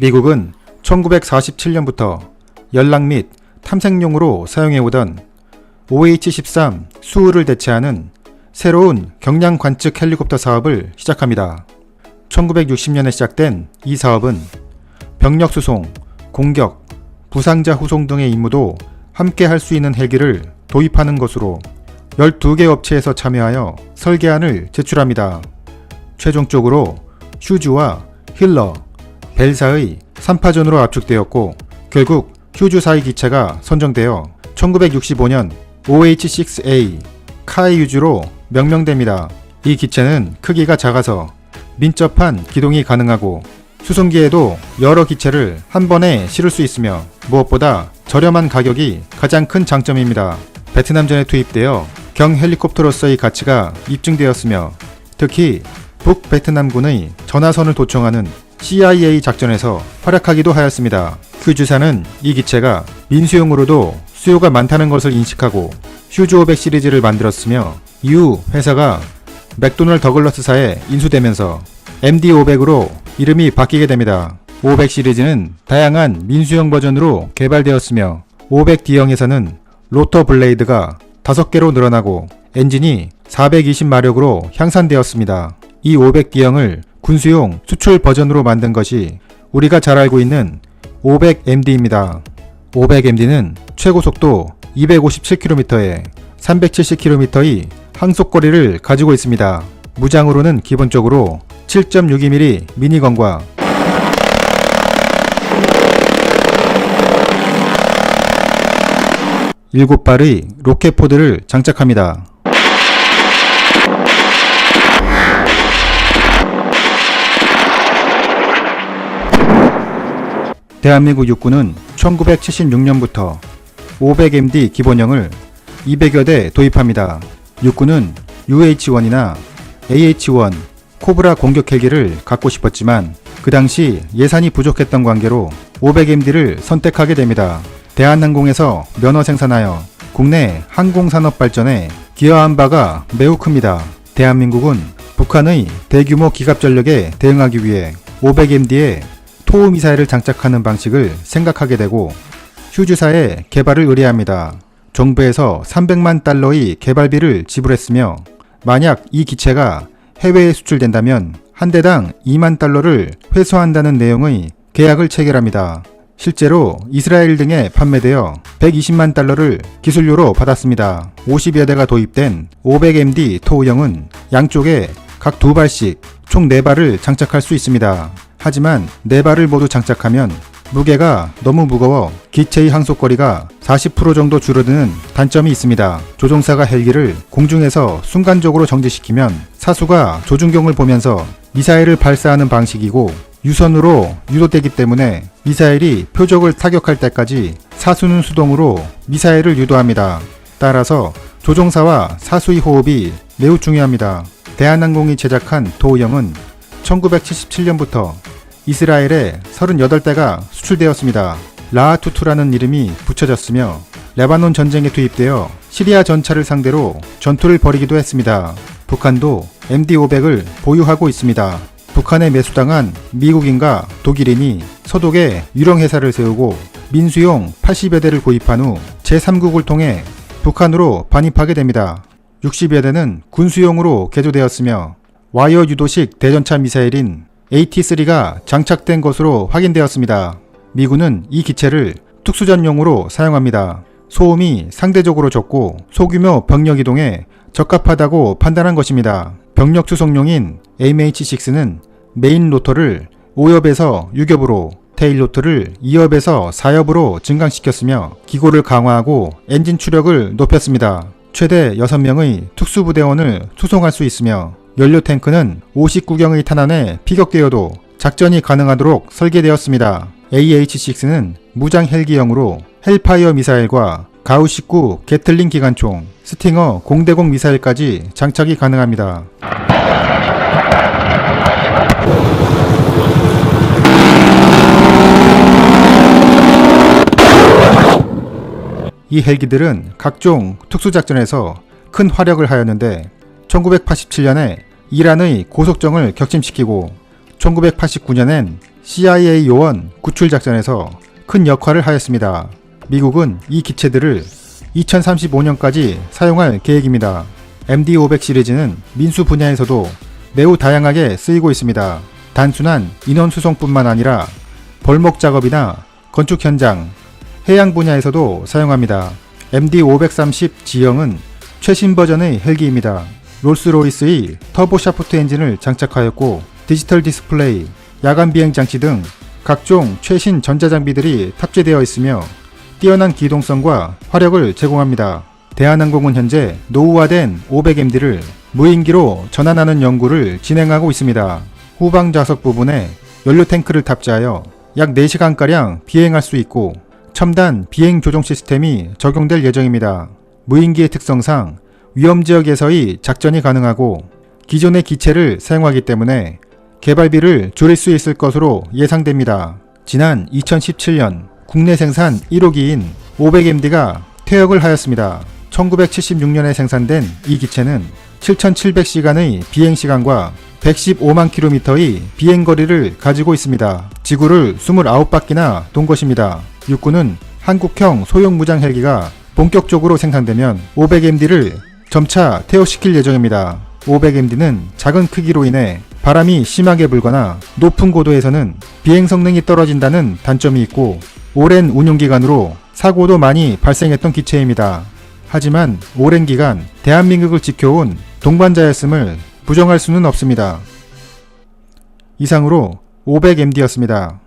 미국은 1947년부터 연락 및 탐색용으로 사용해오던 OH-13 수호를 대체하는 새로운 경량 관측 헬리콥터 사업을 시작합니다. 1960년에 시작된 이 사업은 병력 수송, 공격, 부상자 후송 등의 임무도 함께 할 수 있는 헬기를 도입하는 것으로 12개 업체에서 참여하여 설계안을 제출합니다. 최종적으로 휴즈와 힐러, 벨사의 3파전으로 압축되었고 결국 휴즈사의 기체가 선정되어 1965년 OH-6A 카이유즈로 명명됩니다. 이 기체는 크기가 작아서 민첩한 기동이 가능하고 수송기에도 여러 기체를 한 번에 실을 수 있으며 무엇보다 저렴한 가격이 가장 큰 장점입니다. 베트남전에 투입되어 경 헬리콥터로서의 가치가 입증되었으며 특히 북베트남군의 전화선을 도청하는 CIA 작전에서 활약하기도 하였습니다. 휴즈사는 이 기체가 민수용으로도 수요가 많다는 것을 인식하고 휴즈 500 시리즈를 만들었으며 이후 회사가 맥도널 더글러스사에 인수되면서 MD500으로 이름이 바뀌게 됩니다. 500 시리즈는 다양한 민수용 버전으로 개발되었으며 500D형에서는 로터 블레이드가 5개로 늘어나고 엔진이 420마력으로 향상되었습니다. 이 500D형을 군수용 수출 버전으로 만든 것이 우리가 잘 알고 있는 500MD입니다. 500MD는 최고 속도 257km에 370km의 항속거리를 가지고 있습니다. 무장으로는 기본적으로 7.62mm 미니건과 7발의 로켓포드를 장착합니다. 대한민국 육군은 1976년부터 500MD 기본형을 200여 대 도입합니다. 육군은 UH-1이나 AH-1 코브라 공격 헬기를 갖고 싶었지만 그 당시 예산이 부족했던 관계로 500MD를 선택하게 됩니다. 대한항공에서 면허 생산하여 국내 항공산업 발전에 기여한 바가 매우 큽니다. 대한민국은 북한의 대규모 기갑 전력에 대응하기 위해 500MD에 토우 미사일을 장착하는 방식을 생각하게 되고 휴즈사의 개발을 의뢰합니다. 정부에서 300만 달러의 개발비를 지불했으며 만약 이 기체가 해외에 수출된다면 한 대당 2만 달러를 회수한다는 내용의 계약을 체결합니다. 실제로 이스라엘 등에 판매되어 120만 달러를 기술료로 받았습니다. 50여 대가 도입된 500MD 토우형은 양쪽에 각 2발씩 총 4발을 장착할 수 있습니다. 하지만 4발을 모두 장착하면 무게가 너무 무거워 기체의 항속거리가 40% 정도 줄어드는 단점이 있습니다. 조종사가 헬기를 공중에서 순간적으로 정지시키면 사수가 조준경을 보면서 미사일을 발사하는 방식이고 유선으로 유도되기 때문에 미사일이 표적을 타격할 때까지 사수는 수동으로 미사일을 유도합니다. 따라서 조종사와 사수의 호흡이 매우 중요합니다. 대한항공이 제작한 도우형은 1977년부터 이스라엘에 38대가 수출되었습니다. 라하투투라는 이름이 붙여졌으며 레바논 전쟁에 투입되어 시리아 전차를 상대로 전투를 벌이기도 했습니다. 북한도 MD500을 보유하고 있습니다. 북한에 매수당한 미국인과 독일인이 서독에 유령회사를 세우고 민수용 80여 대를 구입한 후 제3국을 통해 북한으로 반입하게 됩니다. 60여 대는 군수용으로 개조되었으며 와이어 유도식 대전차 미사일인 AT-3가 장착된 것으로 확인되었습니다. 미군은 이 기체를 특수전용으로 사용합니다. 소음이 상대적으로 적고 소규모 병력 이동에 적합하다고 판단한 것입니다. 병력 수송용인 MH-6는 메인 로터를 5엽에서 6엽으로 테일 로터를 2엽에서 4엽으로 증강시켰으며 기고를 강화하고 엔진 추력을 높였습니다. 최대 6명의 특수부대원을 수송할 수 있으며 연료 탱크는 59경의 탄환에 피격되어도 작전이 가능하도록 설계되었습니다. AH-6는 무장 헬기형으로 헬파이어 미사일과 가우19 게틀링 기관총, 스팅어 0대0 미사일까지 장착이 가능합니다. 이 헬기들은 각종 특수작전에서 큰 활약을 하였는데 1987년에 이란의 고속정을 격침시키고 1989년엔 CIA 요원 구출 작전에서 큰 역할을 하였습니다. 미국은 이 기체들을 2035년까지 사용할 계획입니다. MD-500 시리즈는 민수 분야에서도 매우 다양하게 쓰이고 있습니다. 단순한 인원 수송뿐만 아니라 벌목 작업이나 건축 현장, 해양 분야에서도 사용합니다. MD-530G형은 최신 버전의 헬기입니다. 롤스로이스의 터보 샤프트 엔진을 장착하였고 디지털 디스플레이, 야간 비행 장치 등 각종 최신 전자장비들이 탑재되어 있으며 뛰어난 기동성과 화력을 제공합니다. 대한항공은 현재 노후화된 500MD를 무인기로 전환하는 연구를 진행하고 있습니다. 후방 좌석 부분에 연료 탱크를 탑재하여 약 4시간가량 비행할 수 있고 첨단 비행 조종 시스템이 적용될 예정입니다. 무인기의 특성상 위험지역에서의 작전이 가능하고 기존의 기체를 사용하기 때문에 개발비를 줄일 수 있을 것으로 예상됩니다. 지난 2017년 국내 생산 1호기인 500MD가 퇴역을 하였습니다. 1976년에 생산된 이 기체는 7,700시간의 비행시간과 115만 킬로미터의 비행거리를 가지고 있습니다. 지구를 29바퀴나 돈 것입니다. 육군은 한국형 소형 무장 헬기가 본격적으로 생산되면 500MD를 점차 퇴역시킬 예정입니다. 500MD는 작은 크기로 인해 바람이 심하게 불거나 높은 고도에서는 비행 성능이 떨어진다는 단점이 있고 오랜 운용기간으로 사고도 많이 발생했던 기체입니다. 하지만 오랜 기간 대한민국을 지켜온 동반자였음을 부정할 수는 없습니다. 이상으로 500MD였습니다.